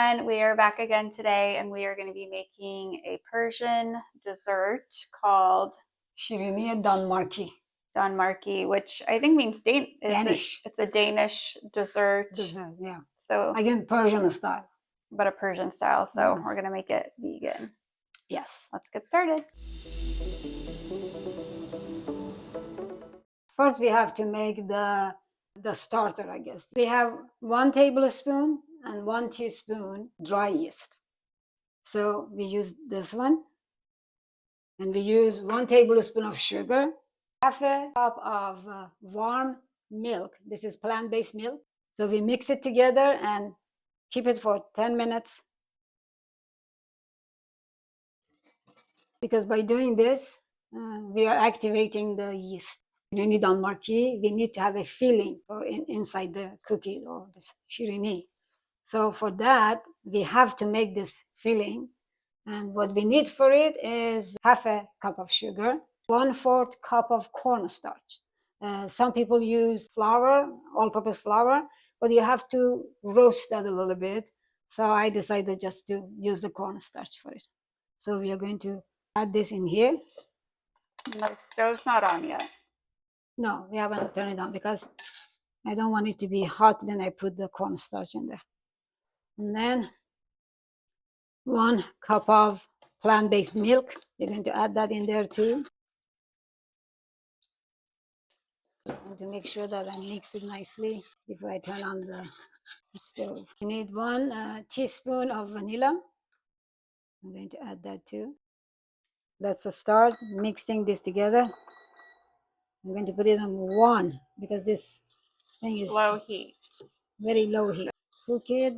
everyone, we are back again today and we are going to be making a Persian dessert called Iranian DanMarki. DanMarki, which I think means Danish. It's a Danish dessert. Yeah. So again, Persian style. But a Persian style, so we're going to make it vegan. Yes. Let's get started. First, we have to make the starter, I guess. We have 1 tablespoon and 1 teaspoon dry yeast. So we use this one. And we use 1 tablespoon of sugar, half a cup of warm milk. This is plant-based milk. So we mix it together and keep it for 10 minutes. Because by doing this, we are activating the yeast. Iranian DanMarki, we need to have a filling inside the cookie or this shirini. So for that, we have to make this filling. And what we need for it is half a cup of sugar, 1/4 cup of cornstarch. Some people use flour, all-purpose flour, but you have to roast that a little bit. So I decided just to use the cornstarch for it. So we are going to add this in here. The stove's not on yet. No, we haven't turned it on because I don't want it to be hot when I put the cornstarch in there. And then 1 cup of plant-based milk. We're going to add that in there too. I want to make sure that I mix it nicely before I turn on the stove. You need 1 teaspoon of vanilla. I'm going to add that too. Let's start mixing this together. I'm going to put it on 1 because this thing is low heat. Very low heat. Cook it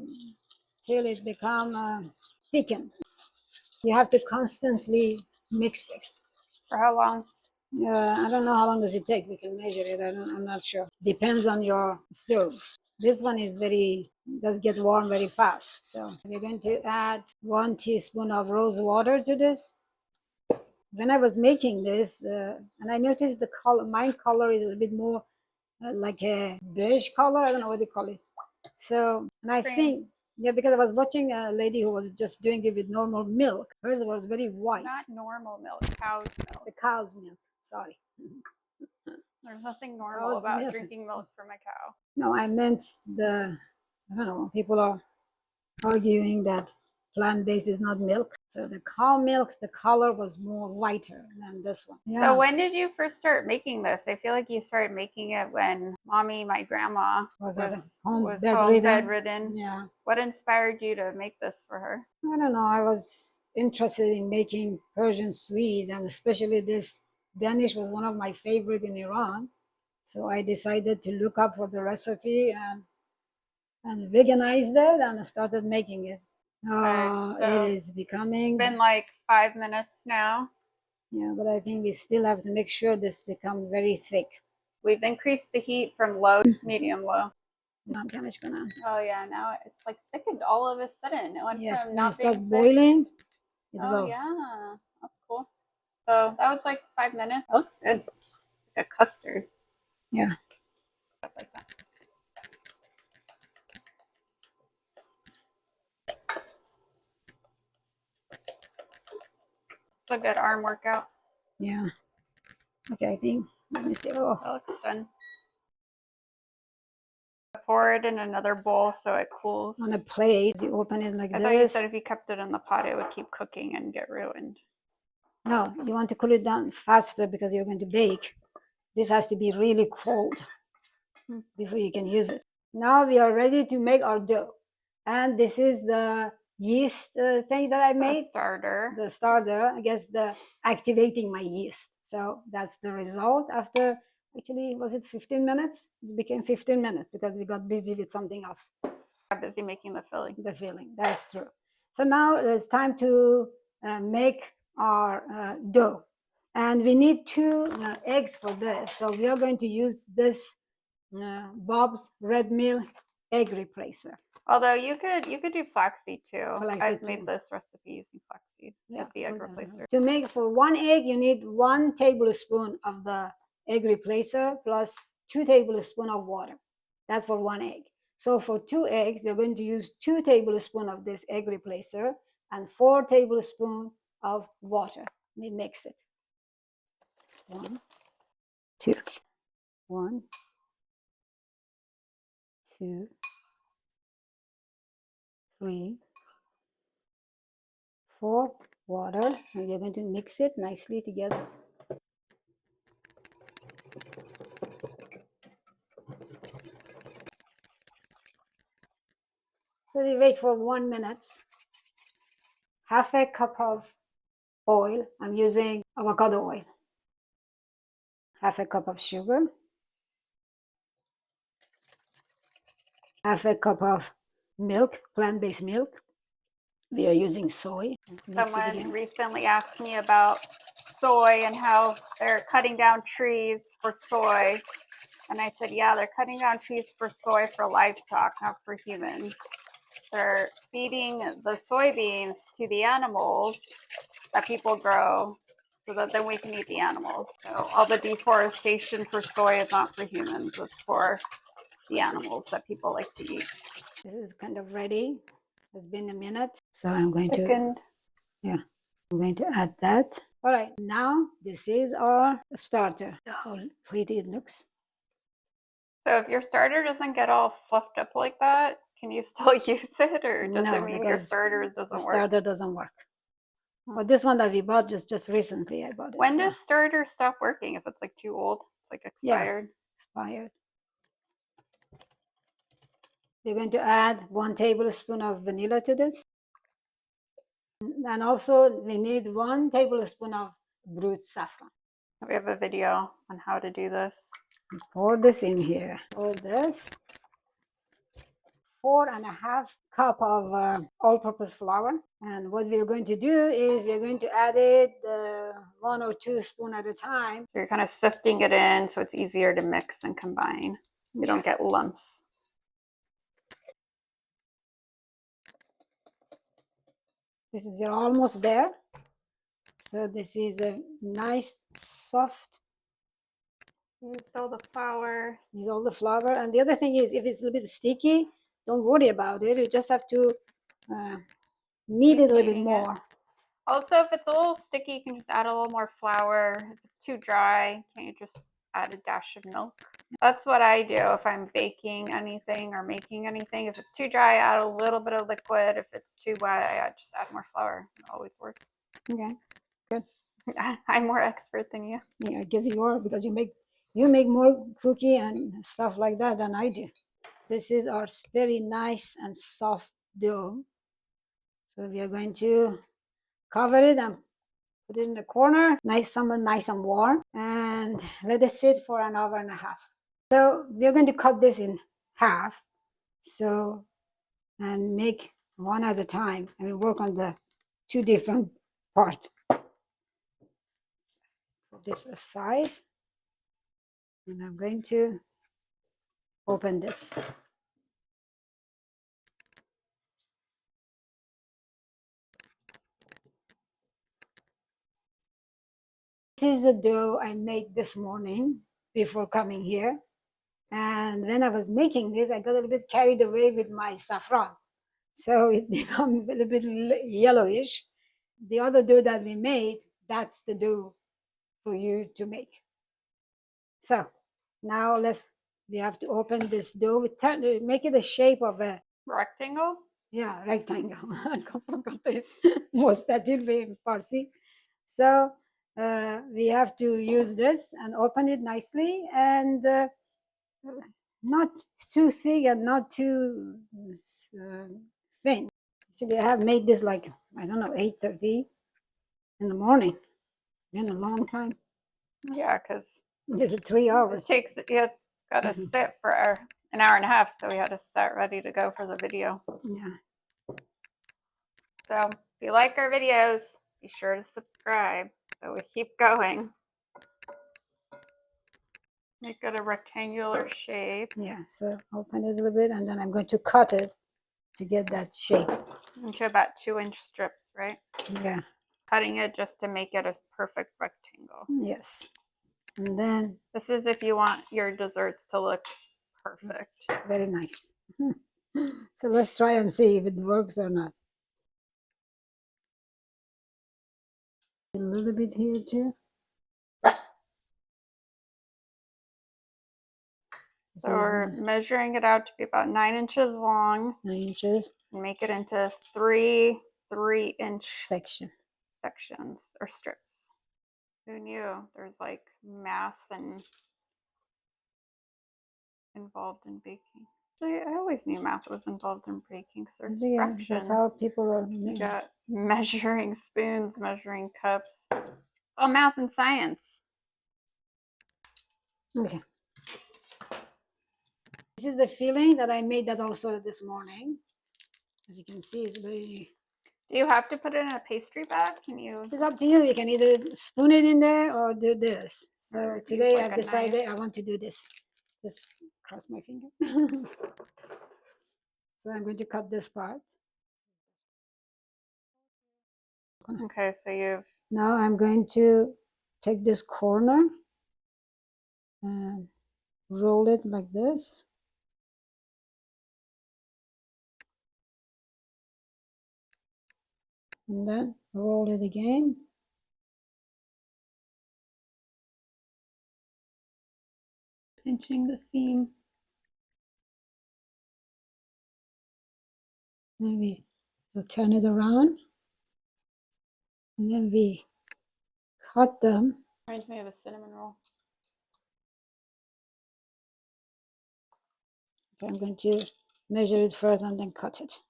till it becomes thickened. You have to constantly mix this. For how long? I don't know how long does it take. We can measure it. I'm not sure. Depends on your stove. This one does get warm very fast. So we're going to add 1 teaspoon of rose water to this. When I was making this, and I noticed the color, my color is a little bit more like a beige color. I don't know what they call it. So, and I think, yeah, because I was watching a lady who was just doing it with normal milk. Hers was very white. Not normal milk, cow's milk. The cow's milk, sorry. There's nothing normal about drinking milk from a cow. No, I meant I don't know, people are arguing that plant-based is not milk. So the cow milk, the color was more whiter than this one. Yeah. So when did you first start making this? I feel like you started making it when mommy, my grandma, was home bedridden. Yeah. What inspired you to make this for her? I don't know. I was interested in making Persian sweet, and especially this Danish was one of my favorite in Iran. So I decided to look up for the recipe and veganized it and started making it. So it is becoming... It's been like 5 minutes now. Yeah, but I think we still have to make sure this becomes very thick. We've increased the heat from low to medium low. Oh yeah, now it's like thickened all of a sudden. It went from not being thick. Boiling, it will. Yeah, that's cool. So that was like 5 minutes. That looks good. It's like a custard. Yeah. Like that. A good arm workout. Yeah. Okay, I think. Let me see. Oh, that looks done. Pour it in another bowl so it cools. On a plate, you open it like this. I thought you said if you kept it in the pot, it would keep cooking and get ruined. No, you want to cool it down faster because you're going to bake. This has to be really cold before you can use it. Now we are ready to make our dough. And this is the yeast thing that I made. The starter, I guess, activating my yeast. So that's the result after, actually, was it 15 minutes? It became 15 minutes because we got busy with something else. Got busy making the filling. The filling, that's true. So now it's time to make our dough. And we need 2 eggs for this. So we are going to use this Bob's Red Mill egg replacer. Although you could do flaxseed too. I've made this recipe using flaxseed as the egg replacer. To make for 1 egg, you need 1 tablespoon of the egg replacer plus 2 tablespoons of water. That's for 1 egg. So for 2 eggs, we're going to use 2 tablespoons of this egg replacer and 4 tablespoons of water. We mix it. 1, 2, 1, 2, 3, 4, water, and we're going to mix it nicely together. So we wait for 1 minute. Half a cup of oil. I'm using avocado oil. Half a cup of sugar. Half a cup of milk, plant-based milk. We are using soy. Someone recently asked me about soy and how they're cutting down trees for soy. And I said, yeah, they're cutting down trees for soy for livestock, not for humans. They're feeding the soybeans to the animals that people grow so that then we can eat the animals. So all the deforestation for soy is not for humans, it's for the animals that people like to eat. This is kind of ready. It's been a minute. So I'm going I'm going to add that. All right, now this is our starter. How pretty it looks. So if your starter doesn't get all fluffed up like that, can you still use it, or does it mean your starter doesn't work? The starter doesn't work. But this one that we bought just recently, I bought it. When does starter stop working? If it's like too old, it's like expired. Yeah, expired. We're going to add 1 tablespoon of vanilla to this. And also we need 1 tablespoon of brute saffron. We have a video on how to do this. Pour this in here. Pour this. 4.5 cup of all-purpose flour. And what we're going to do is we're going to add it 1 or 2 spoons at a time. You're kind of sifting it in so it's easier to mix and combine. You don't get lumps. We're almost there. So this is a nice, soft. Use all the flour. Use all the flour. And the other thing is, if it's a little bit sticky, don't worry about it. You just have to knead it a little bit more. Also, if it's a little sticky, you can just add a little more flour. If it's too dry, can't you just add a dash of milk? That's what I do if I'm baking anything or making anything. If it's too dry, I add a little bit of liquid. If it's too wet, I just add more flour. It always works. Okay, good. I'm more expert than you. Yeah, I guess you are, because you make more cookie and stuff like that than I do. This is our very nice and soft dough. So we are going to cover it and put it in the corner, nice and warm, and let it sit for 1.5 hours. So we're going to cut this in half, and make one at a time, and we work on the 2 different parts. Put this aside, and I'm going to open this. This is the dough I made this morning before coming here. And when I was making this, I got a little bit carried away with my saffron. So it became a little bit yellowish. The other dough that we made, that's the dough for you to make. So now we have to open this dough. Make it the shape of a rectangle. Yeah, rectangle. I forgot the mustatil in Farsi. So we have to use this and open it nicely, and not too thick and not too thin. Actually, I have made this like, I don't know, 8:30 in the morning. Been a long time. Yeah, because this is 3 hours. It's got to sit for 1.5 hours, so we had to start ready to go for the video. Yeah. So if you like our videos, be sure to subscribe so we keep going. Make it a rectangular shape. Yeah, so open it a little bit, and then I'm going to cut it to get that shape. Into about 2-inch strips, right? Yeah. Cutting it just to make it a perfect rectangle. Yes. And then this is if you want your desserts to look perfect. Very nice. So let's try and see if it works or not. A little bit here too. This So we're measuring it out to be about 9 inches long. 9 inches. And make it into three 3-inch sections or strips. Who knew there's like math and involved in baking? Actually, I always knew math was involved in baking. So there's fractions. That's how people are. You got measuring spoons, measuring cups. All math and science. Okay. This is the filling that I made that also this morning. As you can see, it's very. Do you have to put it in a pastry bag? Can you? It's up to you. You can either spoon it in there or do this. So today like I've decided I want to do this. Just cross my finger. So I'm going to cut this part. Okay, so you've. Now I'm going to take this corner and roll it like this. And then roll it again. Pinching the seam. Then we'll turn it around. And then we cut them. Reminds me of a cinnamon roll. Okay, I'm going to measure it first and then cut it.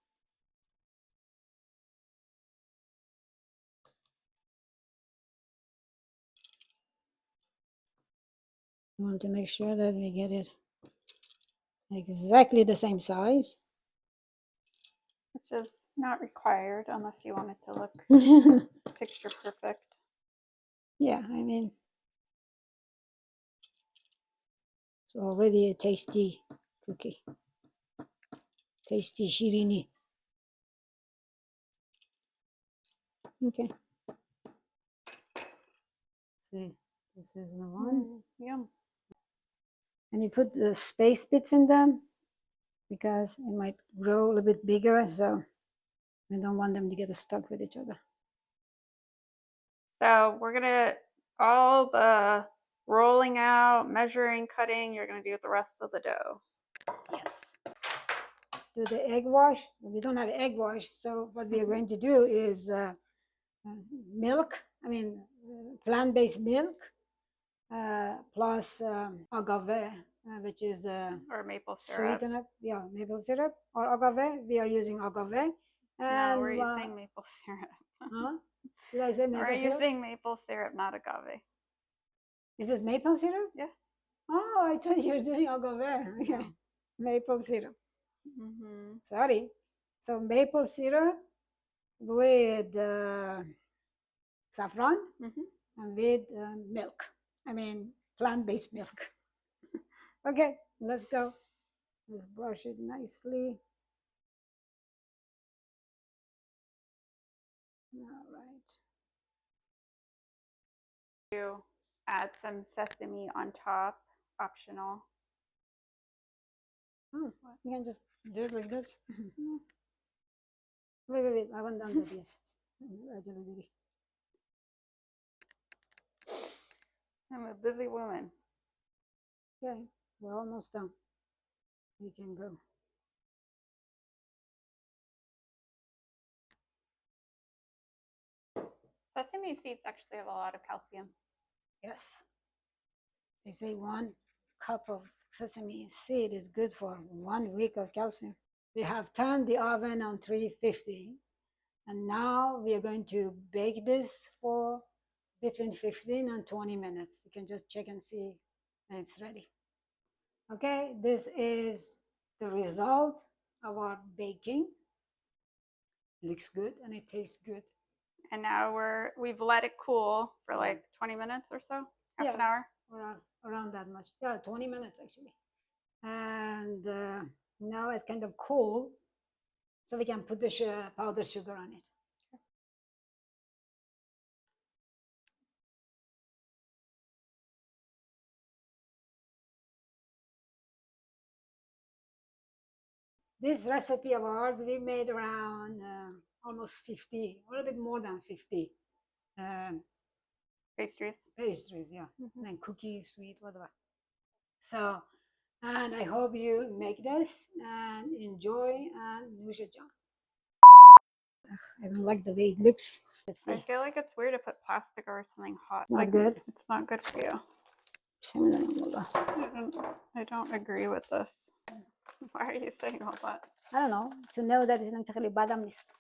We want to make sure that we get it exactly the same size. Which is not required unless you want it to look picture perfect. Yeah, I mean, it's already a tasty cookie. Tasty shirini. Okay. See, this is the one. Yum. And you put the space between them because it might grow a little bit bigger, so we don't want them to get stuck with each other. So we're gonna all the rolling out, measuring, cutting. You're gonna do the rest of the dough. Yes. Do the egg wash. We don't have egg wash, so what we are going to do is milk. I mean, plant-based milk plus agave, which is Or maple syrup. sweetened up. Yeah, maple syrup or agave. We are using agave. No, And we're using maple syrup. huh? Did I say maple We're syrup? using maple syrup, not agave. Is this maple syrup? Yes. Oh, I thought you were doing agave. Okay. Maple syrup. Sorry. So maple syrup with saffron and with milk. I mean, plant-based milk. Okay, let's go. Let's brush it nicely. All right. You add some sesame on top, optional. Oh, you can just do it like this. Wait, I haven't done that yet. I'm a busy woman. Okay, we're almost done. You can go. Sesame seeds actually have a lot of calcium. Yes. They say 1 cup of sesame seed is good for 1 week of calcium. We have turned the oven on 350, and now we are going to bake this for between 15 and 20 minutes. You can just check and see when it's ready. Okay, this is the result of our baking. It looks good and it tastes good. And now we've let it cool for like 20 minutes or so, half an hour. Around that much. Yeah, 20 minutes actually. And now it's kind of cool, so we can put the powdered sugar on it. This recipe of ours, we made around almost 50, a little bit more than 50 Pastries. pastries, yeah, and cookies, sweet, whatever. So, and I hope you make this and enjoy and نوش جان. I don't like the way it looks. Let's I see. feel like it's weird to put plastic over something hot. Not Like, good. It's not good for you. چه می‌دونم والا. I don't agree with this. Why are you saying all that? I don't know. To know that it's not خیلی بدم نیست.